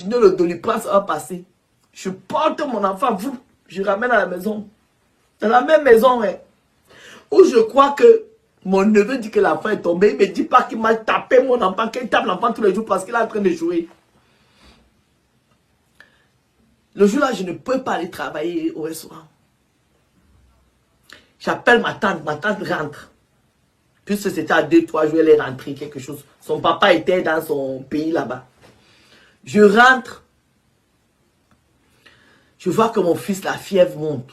le Doliprane, ça va passer. Je porte mon enfant, vous, je ramène à la maison. Dans la même maison, hein, où je crois que mon neveu dit que l'enfant est tombé. Il ne me dit pas qu'il m'a tapé mon enfant, qu'il tape l'enfant tous les jours parce qu'il est en train de jouer. Le jour-là, je ne peux pas aller travailler au restaurant. J'appelle ma tante rentre. Puisque c'était à 2-3 jours, elle est rentrée, quelque chose. Son papa était dans son pays là-bas. Je rentre. Je vois que mon fils, la fièvre monte.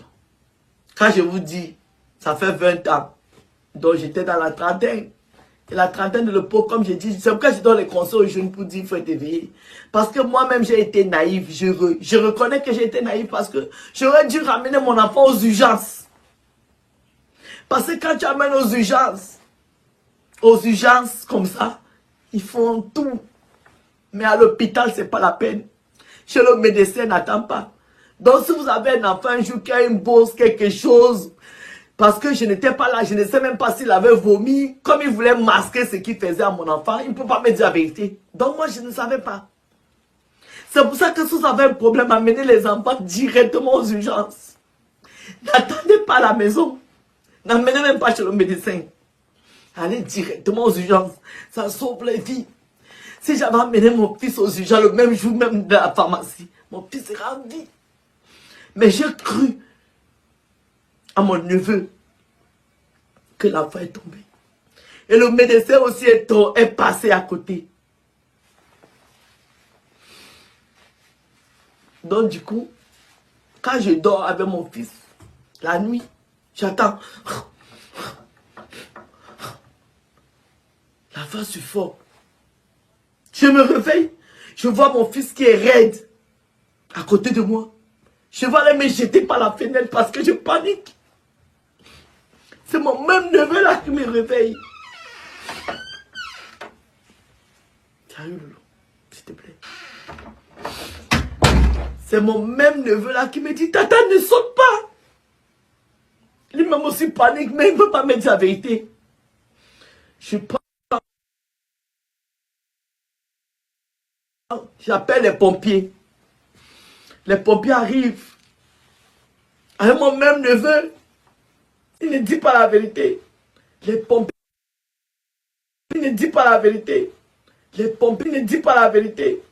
Quand je vous dis, ça fait 20 ans. Donc j'étais dans la trentaine. Et la trentaine de l'époque, comme j'ai dit, c'est pourquoi je donne les conseils aux jeunes pour dire qu'il faut être éveillé. Parce que moi-même, j'ai été naïf. Je reconnais que j'ai été naïf parce que j'aurais dû ramener mon enfant aux urgences. Parce que quand tu amènes aux urgences comme ça, ils font tout. Mais à l'hôpital, ce n'est pas la peine. Chez le médecin, n'attend pas. Donc si vous avez un enfant un jour qui a une bourse, quelque chose, parce que je n'étais pas là, je ne sais même pas s'il avait vomi, comme il voulait masquer ce qu'il faisait à mon enfant, il ne peut pas me dire la vérité. Donc moi, je ne savais pas. C'est pour ça que si vous avez un problème, amenez les enfants directement aux urgences. N'attendez pas à la maison. N'amenez même pas chez le médecin. Allez directement aux urgences. Ça sauve les vies. Si j'avais amené mon fils aux urgences le même jour même de la pharmacie, mon fils sera en vie. Mais j'ai cru à mon neveu que l'enfant est tombé. Et le médecin aussi est passé à côté. Donc du coup, quand je dors avec mon fils, la nuit, j'attends. L'enfant suffoque. Je me réveille, je vois mon fils qui est raide à côté de moi. Je vais aller me jeter par la fenêtre parce que je panique. C'est mon même neveu là qui me réveille. Salut Loulou, s'il te plaît. C'est mon même neveu là qui me dit, Tata, ne saute pas. Lui-même aussi panique, mais il ne veut pas me dire la vérité. Je prends. J'appelle les pompiers. Les pompiers arrivent. Avec mon même neveu. Il ne dit pas la vérité. Les pompiers ne disent pas la vérité. Les pompiers ne disent pas la vérité.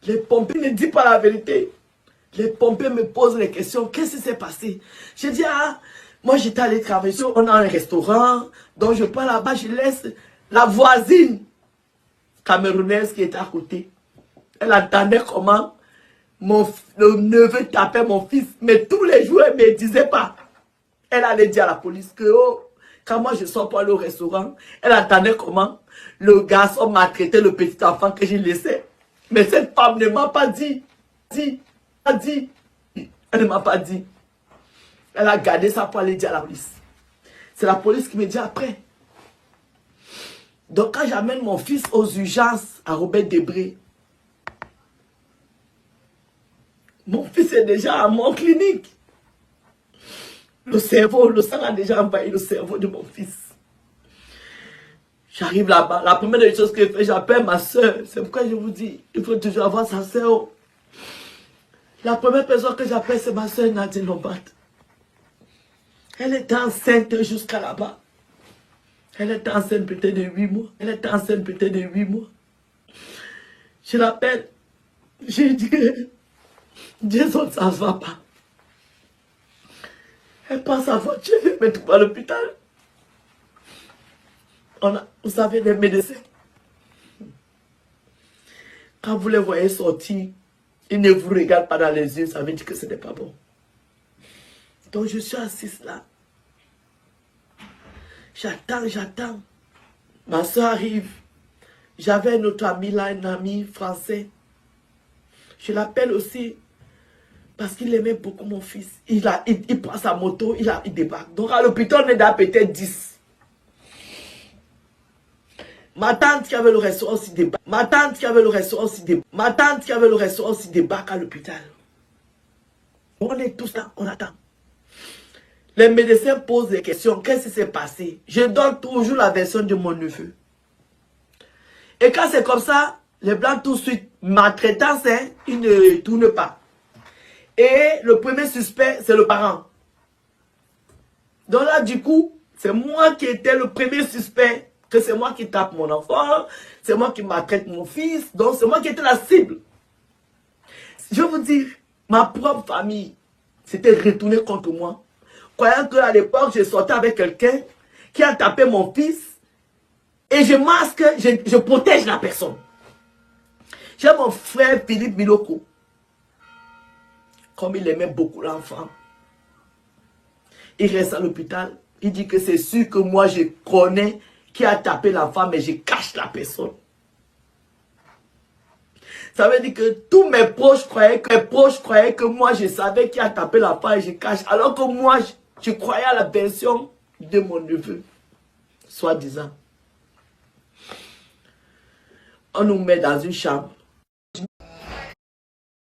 Les pompiers ne disent pas la vérité. Les pompiers me posent les questions. Qu'est-ce qui s'est passé? Je dis, ah, moi j'étais allé travailler. On a un restaurant. Donc je pars là-bas, je laisse la voisine camerounaise qui était à côté. Elle entendait comment le neveu tapait mon fils. Mais tous les jours, elle ne me disait pas. Elle allait dire à la police que, oh, quand moi je sors pour aller au restaurant, elle entendait comment le garçon maltraitait le petit enfant que j'ai laissé. Mais cette femme ne m'a pas dit. Elle ne m'a pas dit. Elle a gardé ça pour aller dire à la police. C'est la police qui me dit après. Donc quand j'amène mon fils aux urgences à Robert Debré, mon fils est déjà à mon clinique. Le cerveau, le sang a déjà envahi le cerveau de mon fils. J'arrive là-bas. La première des choses que je fais, j'appelle ma soeur. C'est pourquoi je vous dis, il faut toujours avoir sa soeur. La première personne que j'appelle, c'est ma soeur Nadine Lombat. Elle était enceinte jusqu'à là-bas. Elle était enceinte peut-être de 8 mois. Elle était enceinte peut-être de 8 mois. Je l'appelle. J'ai dit que Jason, ça ne va pas. Elle passe sa voiture, elle me trouve à l'hôpital. Vous savez, les médecins, quand vous les voyez sortir, ils ne vous regardent pas dans les yeux, ça veut dire que ce n'est pas bon. Donc je suis assise là. J'attends. Ma soeur arrive. J'avais un autre ami là, un ami français. Je l'appelle aussi parce qu'il aimait beaucoup mon fils. Il prend sa moto, il débarque. Donc à l'hôpital, on est là peut-être 10. Ma tante qui avait le restaurant aussi débarque. Ma tante qui avait le restaurant aussi débarque à l'hôpital. On est tous là, on attend. Les médecins posent des questions. Qu'est-ce qui s'est passé? Je donne toujours la version de mon neveu. Et quand c'est comme ça, Les Blancs tout de suite, maltraitance, hein, ils ne tournent pas. Et le premier suspect, c'est le parent. Donc là, du coup, c'est moi qui étais le premier suspect, que c'est moi qui tape mon enfant, c'est moi qui maltraite mon fils, donc c'est moi qui étais la cible. Je veux vous dire, ma propre famille s'était retournée contre moi, croyant qu'à l'époque, je sortais avec quelqu'un qui a tapé mon fils, et je masque, je protège la personne. J'ai mon frère Philippe Biloko, comme il aimait beaucoup l'enfant. Il reste à l'hôpital. Il dit que c'est sûr que moi je connais qui a tapé l'enfant, mais je cache la personne. Ça veut dire que tous mes proches croyaient que moi je savais qui a tapé l'enfant et je cache. Alors que moi je croyais à la version de mon neveu. Soi-disant. On nous met dans une chambre.